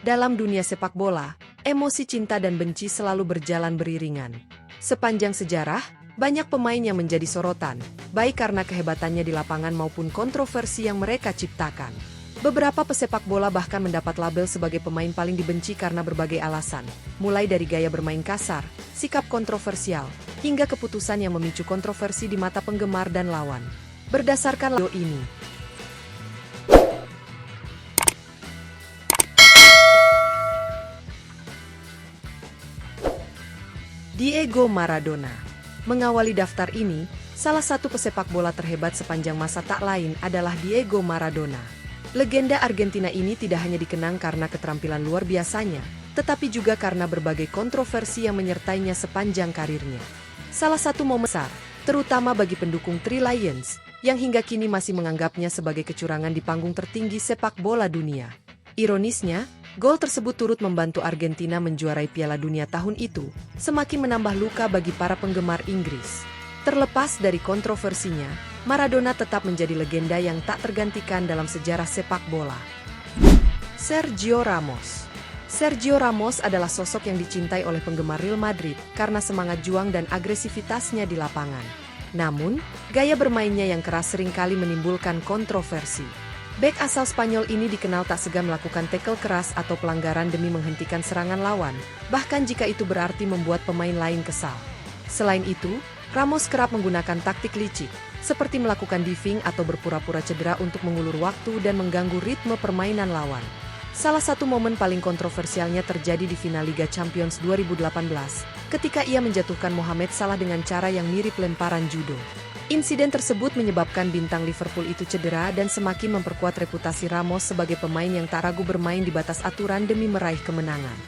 Dalam dunia sepak bola, emosi cinta dan benci selalu berjalan beriringan. Sepanjang sejarah, banyak pemain yang menjadi sorotan, baik karena kehebatannya di lapangan maupun kontroversi yang mereka ciptakan. Beberapa pesepak bola bahkan mendapat label sebagai pemain paling dibenci karena berbagai alasan, mulai dari gaya bermain kasar, sikap kontroversial, hingga keputusan yang memicu kontroversi di mata penggemar dan lawan. Berdasarkan video ini, Diego Maradona. Mengawali daftar ini, salah satu pesepak bola terhebat sepanjang masa tak lain adalah Diego Maradona. Legenda Argentina ini tidak hanya dikenang karena keterampilan luar biasanya, tetapi juga karena berbagai kontroversi yang menyertainya sepanjang karirnya. Salah satu momen besar, terutama bagi pendukung Three Lions, yang hingga kini masih menganggapnya sebagai kecurangan di panggung tertinggi sepak bola dunia. Ironisnya, gol tersebut turut membantu Argentina menjuarai Piala Dunia tahun itu, semakin menambah luka bagi para penggemar Inggris. Terlepas dari kontroversinya, Maradona tetap menjadi legenda yang tak tergantikan dalam sejarah sepak bola. Sergio Ramos. Sergio Ramos adalah sosok yang dicintai oleh penggemar Real Madrid karena semangat juang dan agresivitasnya di lapangan. Namun, gaya bermainnya yang keras seringkali menimbulkan kontroversi. Bek asal Spanyol ini dikenal tak segan melakukan tackle keras atau pelanggaran demi menghentikan serangan lawan, bahkan jika itu berarti membuat pemain lain kesal. Selain itu, Ramos kerap menggunakan taktik licik, seperti melakukan diving atau berpura-pura cedera untuk mengulur waktu dan mengganggu ritme permainan lawan. Salah satu momen paling kontroversialnya terjadi di final Liga Champions 2018, ketika ia menjatuhkan Mohamed Salah dengan cara yang mirip lemparan judo. Insiden tersebut menyebabkan bintang Liverpool itu cedera dan semakin memperkuat reputasi Ramos sebagai pemain yang tak ragu bermain di batas aturan demi meraih kemenangan.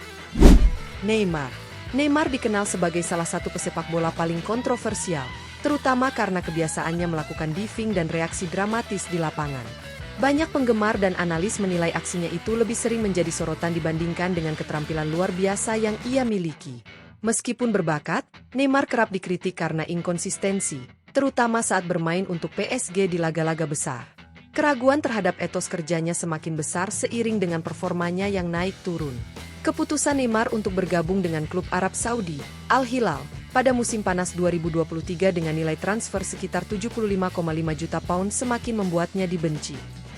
Neymar. Neymar dikenal sebagai salah satu pesepak bola paling kontroversial, terutama karena kebiasaannya melakukan diving dan reaksi dramatis di lapangan. Banyak penggemar dan analis menilai aksinya itu lebih sering menjadi sorotan dibandingkan dengan keterampilan luar biasa yang ia miliki. Meskipun berbakat, Neymar kerap dikritik karena inkonsistensi, terutama saat bermain untuk PSG di laga-laga besar. Keraguan terhadap etos kerjanya semakin besar seiring dengan performanya yang naik turun. Keputusan Neymar untuk bergabung dengan klub Arab Saudi, Al Hilal, pada musim panas 2023 dengan nilai transfer sekitar 75,5 juta pound semakin membuatnya dibenci.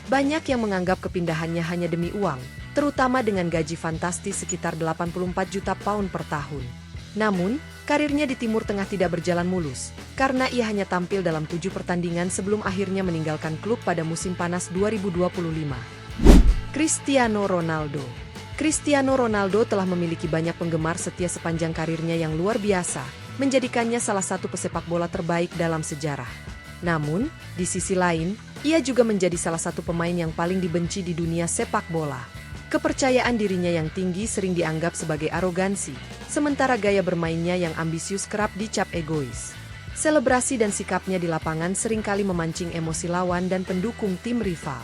Banyak yang menganggap kepindahannya hanya demi uang, terutama dengan gaji fantastis sekitar 84 juta pound per tahun. Namun, karirnya di Timur Tengah tidak berjalan mulus, karena ia hanya tampil dalam 7 pertandingan sebelum akhirnya meninggalkan klub pada musim panas 2025. Cristiano Ronaldo. Cristiano Ronaldo telah memiliki banyak penggemar setia sepanjang karirnya yang luar biasa, menjadikannya salah satu pesepak bola terbaik dalam sejarah. Namun, di sisi lain, ia juga menjadi salah satu pemain yang paling dibenci di dunia sepak bola. Kepercayaan dirinya yang tinggi sering dianggap sebagai arogansi, sementara gaya bermainnya yang ambisius kerap dicap egois. Selebrasi dan sikapnya di lapangan seringkali memancing emosi lawan dan pendukung tim rival.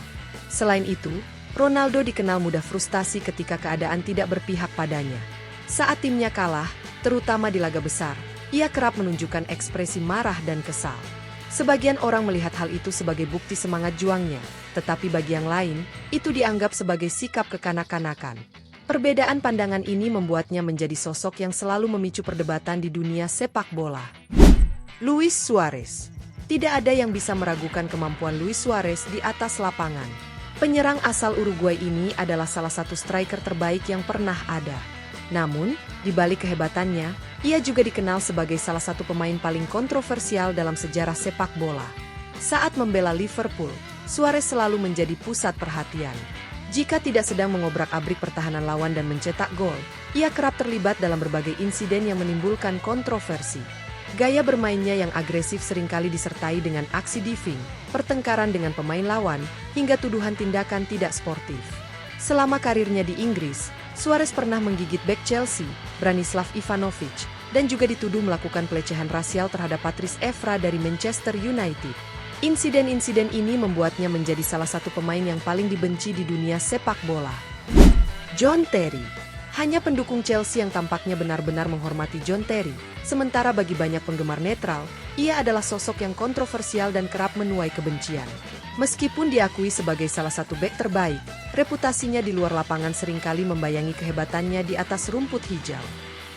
Selain itu, Ronaldo dikenal mudah frustasi ketika keadaan tidak berpihak padanya. Saat timnya kalah, terutama di laga besar, ia kerap menunjukkan ekspresi marah dan kesal. Sebagian orang melihat hal itu sebagai bukti semangat juangnya, tetapi bagi yang lain, itu dianggap sebagai sikap kekanak-kanakan. Perbedaan pandangan ini membuatnya menjadi sosok yang selalu memicu perdebatan di dunia sepak bola. Luis Suarez. Tidak ada yang bisa meragukan kemampuan Luis Suarez di atas lapangan. Penyerang asal Uruguay ini adalah salah satu striker terbaik yang pernah ada. Namun, di balik kehebatannya, ia juga dikenal sebagai salah satu pemain paling kontroversial dalam sejarah sepak bola. Saat membela Liverpool, Suarez selalu menjadi pusat perhatian. Jika tidak sedang mengobrak-abrik pertahanan lawan dan mencetak gol, ia kerap terlibat dalam berbagai insiden yang menimbulkan kontroversi. Gaya bermainnya yang agresif seringkali disertai dengan aksi diving, pertengkaran dengan pemain lawan, hingga tuduhan tindakan tidak sportif. Selama karirnya di Inggris, Suarez pernah menggigit bek Chelsea, Branislav Ivanovic, dan juga dituduh melakukan pelecehan rasial terhadap Patrice Evra dari Manchester United. Insiden-insiden ini membuatnya menjadi salah satu pemain yang paling dibenci di dunia sepak bola. John Terry. Hanya pendukung Chelsea yang tampaknya benar-benar menghormati John Terry, sementara bagi banyak penggemar netral, ia adalah sosok yang kontroversial dan kerap menuai kebencian. Meskipun diakui sebagai salah satu bek terbaik, reputasinya di luar lapangan seringkali membayangi kehebatannya di atas rumput hijau.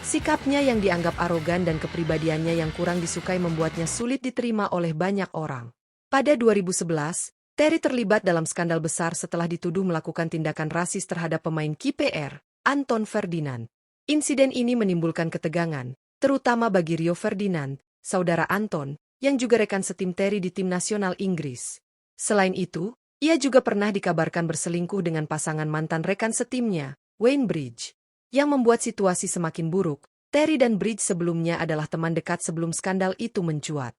Sikapnya yang dianggap arogan dan kepribadiannya yang kurang disukai membuatnya sulit diterima oleh banyak orang. Pada 2011, Terry terlibat dalam skandal besar setelah dituduh melakukan tindakan rasis terhadap pemain KPR, Anton Ferdinand. Insiden ini menimbulkan ketegangan, terutama bagi Rio Ferdinand, saudara Anton, yang juga rekan setim Terry di tim nasional Inggris. Selain itu, ia juga pernah dikabarkan berselingkuh dengan pasangan mantan rekan setimnya, Wayne Bridge. Yang membuat situasi semakin buruk, Terry dan Bridge sebelumnya adalah teman dekat sebelum skandal itu mencuat.